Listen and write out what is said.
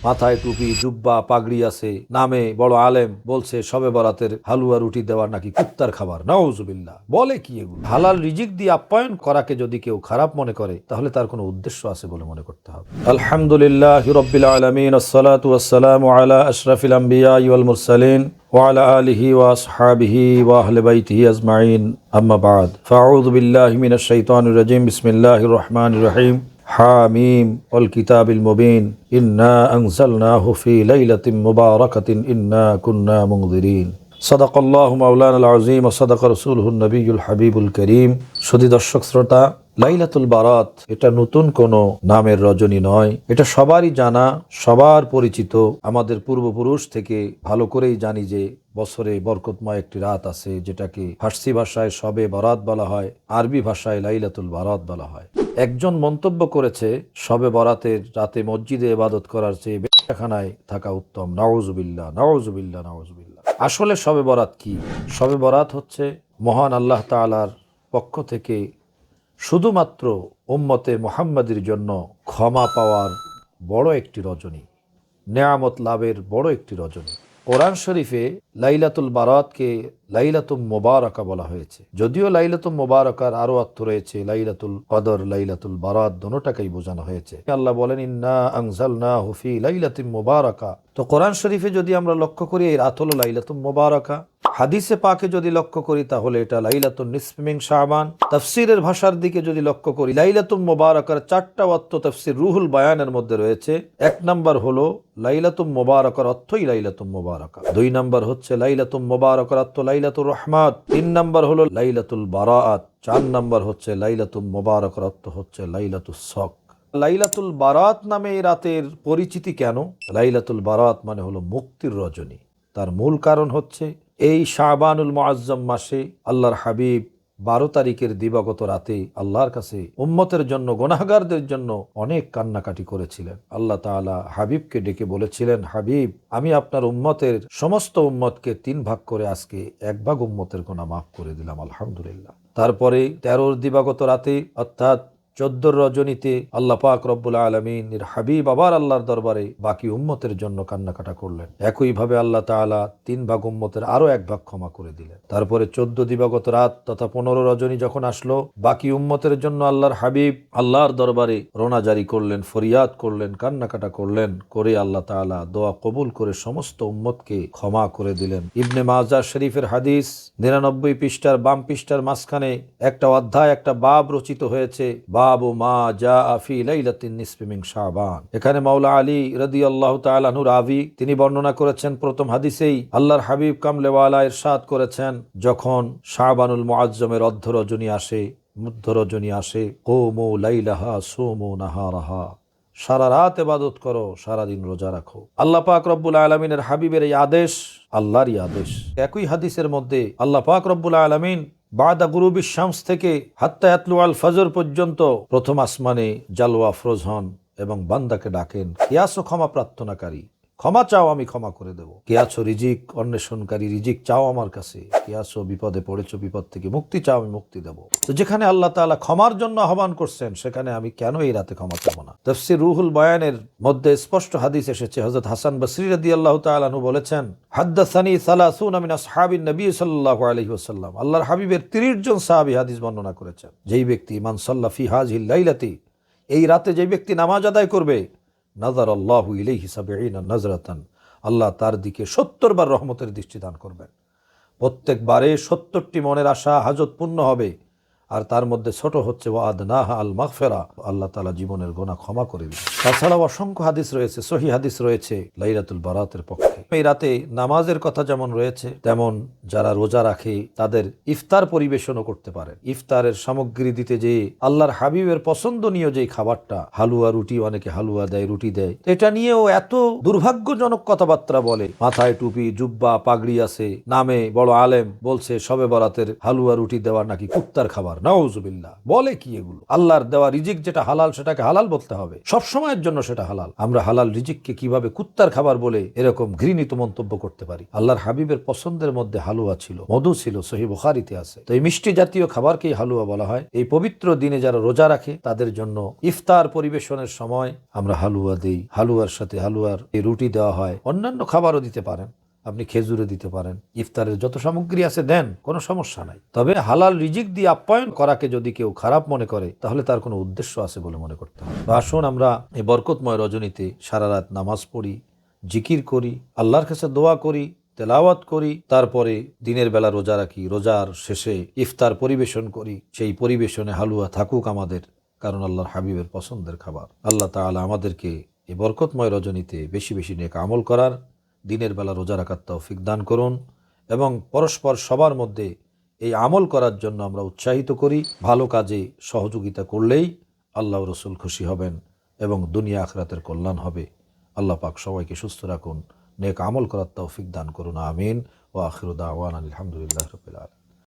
মাথায় টুপি জুব্বা পাগড়ি আছে, নামে বড় আলেম, বলছে শবে বরাতের হালুয়া রুটি দেওয়ার নাকি কুত্তার খাবার। নাউজুবিল্লাহ, বলে কি এগুলো? হালাল রিজিক দিয়ে আপ্যায়ন করাকে যদি কেউ খারাপ মনে করে তাহলে তার কোনো উদ্দেশ্য আছে বলে মনে করতে হবে। আলহামদুলিল্লাহি রাব্বিল আলামিন, আসসালাতু ওয়াসসালামু আলা আশরাফিল আমবিয়া ওয়াল মুরসালিন ওয়া আলা আলিহি ওয়া আসহাবিহি ওয়া আহলি বাইতিহি আজমাইন, আম্মা বা'দ। ফাআউযু বিল্লাহি মিনাশ শাইতানির রাজিম। বিসমিল্লাহির রহমানির রহিম। হামিম ওয়াল কিতাবিল মুবিন, ইন্না আনজালনাহু ফি লাইলাতিন মুবারাকাতিন ইন্না কুন্না মুনজিরিন। সাদাকাল্লাহু মাওলানাল আযীম ওয়া সাদাকা রাসূলুহুন নবিয়্যুল হাবিবুল কারীম। সুধী দর্শক শ্রোতা, লাইলাতুল বারাত এটা নতুন কোনো নামের রজনী নয়। এটা সবারই জানা, সবার পরিচিত। আমাদের পূর্বপুরুষ থেকে ভালো করেই জানি যে বছরে বরকতময় একটি রাত আছে, যেটাকে ফার্সি ভাষায় শবে বরাত বলা হয়, আরবি ভাষায় লাইলাতুল বারাত বলা হয়। একজন মন্তব্য করেছে, শবে বরাতের রাতে মসজিদে ইবাদত করার চেয়ে বেশ্যাখানায় থাকা উত্তম। নাউজুবিল্লাহ, নাউজুবিল্লাহ, নাউজুবিল্লাহ। আসলে শবে বরাত কি? শবে বরাত হচ্ছে মহান আল্লাহ তাআলার পক্ষ থেকে শুধুমাত্র উম্মতে মুহাম্মাদের জন্য ক্ষমা পাওয়ার বড় একটি রজনী, নেয়ামত লাভের বড় একটি রজনী। কোরআন শরীফে লাইলাতুল বারাতকে লাইলাতুল মুবারাকা বলা হয়েছে। যদিও লাইলাতুল মুবারাকার আরো অর্থ রয়েছে, লাইলাতুল কদর, লাইলাতুল বারাত দোনোটাকেই বোঝানো হয়েছে। আল্লাহ বলেন, ইন্না আনজালনাহু ফি লাইলাতিন মুবারাকা। তো কোরআন শরীফে যদি আমরা লক্ষ্য করি এই রাত হলো লাইলাতুল মুবারাকা। হাদিসে পাকে যদি লক্ষ্য করি তাহলে এটা লাইলাতুন নিসফি মিন শাবান। তাফসীরের ভাষার দিকে যদি লক্ষ্য করি, লাইলাতুল মুবারাকার চারটা অর্থ তাফসীর রুহুল বায়ানের মধ্যে রয়েছে। এক নাম্বার হলো লাইলাতুল মুবারাকার অর্থই লাইলাতুল মুবারাকা। দুই নাম্বার হচ্ছে লাইলাতুল মুবারাকার অর্থ লাইলাতুর রহমাত। তিন নাম্বার হলো লাইলাতুল বারাত। চার নাম্বার হচ্ছে লাইলাতুল মুবারাকার অর্থ হচ্ছে লাইলাতুস শক। লাইলাতুল বারাত নামে এই রাতের পরিচিতি কেন? লাইলাতুল বারাত মানে হলো মুক্তির রজনী। তার মূল কারণ হচ্ছে এই শাবানুল মুআজ্জম মাসে আল্লাহর হাবিব 12 তারিখের দিবাগত রাতে আল্লাহর কাছে উম্মতের জন্য, গুনাহগারদের জন্য অনেক কান্নাকাটি করেছিলেন। আল্লাহ তাআলা হাবিবকে ডেকে বলেছিলেন, হাবিব, আমি আপনার উম্মতের সমস্ত উম্মতকে 3 ভাগ করে আজকে 1 ভাগ উম্মতের গুনাহ মাফ করে দিলাম, আলহামদুলিল্লাহ। তারপরে 13 দিবাগত রাতে অর্থাৎ 14 রজনীতে আল্লাহ পাক রব্বুল আলামিনের হাবিব আবার আল্লাহর দরবারে বাকি উম্মতের জন্য কান্নাকাটা করলেন। একইভাবে আল্লাহ তাআলা 3 ভাগ উম্মতের আরো 1 ভাগ ক্ষমা করে দিলেন। তারপরে 14 দিবাগত রাত তথা 15 রজনী যখন আসলো, বাকি উম্মতের জন্য আল্লাহর হাবিব আল্লাহর দরবারে রোনা জারি করলেন, ফরিয়াদ করলেন, কান্নাকাটা করলেন। করে আল্লাহ তাআলা দোয়া কবুল করে সমস্ত উম্মতকে ক্ষমা করে দিলেন। ইবনে মাজাহ শরীফের হাদিস 99 পৃষ্ঠার বাম পৃষ্ঠার মাঝখানে একটা অধ্যায়, একটা বাব রচিত হয়েছে, বাবু মা জাআ ফি লাইলাতিন নিসফি মিন শাবান। এখানে মাওলা আলী রাদিয়াল্লাহু তাআলা আনহু রাবি, তিনি বর্ণনা করেছেন প্রথম হাদিসেই আল্লাহর হাবিব কামলেওয়ালা ইরশাদ করেছেন, যখন শাবানুল মুআজ্জমের অর্ধ রজনী আসে, মধ্য রজনী আসে, কুমু লাইলাহা সুমু নাহারাহা, সারা রাত ইবাদত করো, সারা দিন রোজা রাখো। আল্লাহ পাক রব্বুল আলামিনের হাবিবের এই আদেশ আল্লাহরই আদেশ। একই হাদিসের মধ্যে আল্লাহ পাক রব্বুল আলামিন বাদা গুরুবিশ শামস থেকে হাত্তা ইয়াতলু আল ফজর পর্যন্ত প্রথম আসমানে জালওয়া আফরোজ হন এবং বান্দাকে ডাকেন, কে আছো ক্ষমা প্রার্থনাকারী, ক্ষমা চাও, আমি ক্ষমা করে দেব। কে আছো রিজিক অন্বেষণকারী, রিজিক চাও আমার কাছে। কে আছো বিপদে পড়েছো, বিপদ থেকে মুক্তি চাও, আমি মুক্তি দেব। তো যেখানে আল্লাহ তাআলা ক্ষমার জন্য আহ্বান করছেন, সেখানে আমি কেন এই রাতে ক্ষমা চাবো না? তাফসীর রুহুল বায়ানের মধ্যে স্পষ্ট হাদিস এসেছে। হযরত হাসান বসরি রাদিয়াল্লাহু তাআলা আনহু বলেছেন, হাদ্দাসানি 30 মিন আসহাবিন নবী সাল্লাল্লাহু আলাইহি ওয়াসাল্লাম। আল্লাহর হাবিবের 30 জন সাহাবী হাদিস বর্ণনা করেছেন, যেই ব্যক্তি মান সাল্লা ফি হাযিহিল লাইলাতি, এই রাতে যেই ব্যক্তি নামাজ আদায় করবে, নাযার আল্লাহু ইলাইহি 70 নাজরাতান, আল্লাহ তার দিকে 70 বার রহমতের দৃষ্টি দান করবেন। প্রত্যেকবারে 70টি মনের আশা হাজত পূর্ণ হবে। আর তার মধ্যে ছোট হচ্ছে ওয়াদনাহা আল মাগফিরা, আল্লাহ তাআলা জীবনের গুনাহ ক্ষমা করে দিবেন। তাছাড়াও অসংখ্য হাদিস রয়েছে, সহিহ হাদিস রয়েছে লাইলাতুল বারাতের পক্ষে। এই রাতে নামাজের কথা যেমন রয়েছে, তেমন যারা রোজা রাখে তাদের ইফতার পরিবেশনও করতে পারেন। ইফতারের সামগ্রী দিতে যে আল্লাহর হাবিবের পছন্দনীয় যে খাবারটা হালুয়া রুটি, অনেকে হালুয়া দেয়, রুটি দেয়, এটা নিয়েও এত দুর্ভাগ্যজনক কথাবার্তা বলে। মাথায় টুপি জুব্বা পাগড়ি আছে, নামে বড় আলেম, বলছে শবে বরাতের হালুয়া রুটি দেওয়ার নাকি কুত্তার খাবার। নাউজুবিল্লাহ, বলে কি এগুলো? আল্লাহর দেওয়া রিজিক যেটা হালাল সেটাকে হালাল বলতে হবে, সব সময়ের জন্য সেটা হালাল। আমরা হালাল রিজিককে কিভাবে কুত্তার খাবার বলে এরকম ঘৃণিত মন্তব্য করতে পারি? আল্লাহর হাবিবের পছন্দের মধ্যে হালুয়া ছিল, মধু ছিল, সহিহ বুখারীতে আছে। তো এই মিষ্টি জাতীয় খাবারকেই হালুয়া বলা হয়। এই পবিত্র দিনে যারা রোজা রাখে তাদের জন্য ইফতার পরিবেশনের সময় আমরা হালুয়া দেই, হালুয়ার সাথে হালুয়ার এই রুটি দেওয়া হয়, অন্যান্য খাবারও দিতে পারেন, আপনি খেজুরে দিতে পারেন, ইফতারের যত সামগ্রী আছে দেন, কোনো সমস্যা নাই। তবে হালাল রিজিক দিয়ে আপ্যায়ন করাকে যদি কেউ খারাপ মনে করে তাহলে তার কোনো উদ্দেশ্য আছে বলে মনে করতে হবে। তো আসুন আমরা এই বরকতময় রজনীতে সারা রাত নামাজ পড়ি, জিকির করি, আল্লাহর কাছে দোয়া করি, তেলাওয়াত করি, তারপরে দিনের বেলা রোজা রাখি, রোজার শেষে ইফতার পরিবেশন করি, সেই পরিবেশনে হালুয়া থাকুক আমাদের, কারণ আল্লাহর হাবিবের পছন্দের খাবার। আল্লাহ তাআলা আমাদেরকে এই বরকতময় রজনীতে বেশি বেশি নেক আমল করার, দিনের বেলা রোজা রাখার তৌফিক দান করুন এবং পরস্পর সবার মধ্যে এই আমল করার জন্য আমরা উৎসাহিত করি। ভালো কাজে সহযোগিতা করলেই আল্লাহ রসুল খুশি হবেন এবং দুনিয়া আখিরাতের কল্যাণ হবে। আল্লাহ পাক সবাইকে সুস্থ রাখুন, নেক আমল করার তৌফিক দান করুন। আমিন। ওয়া আখিরু দাওয়ানা আলহামদুলিল্লাহি রাব্বিল আলামিন।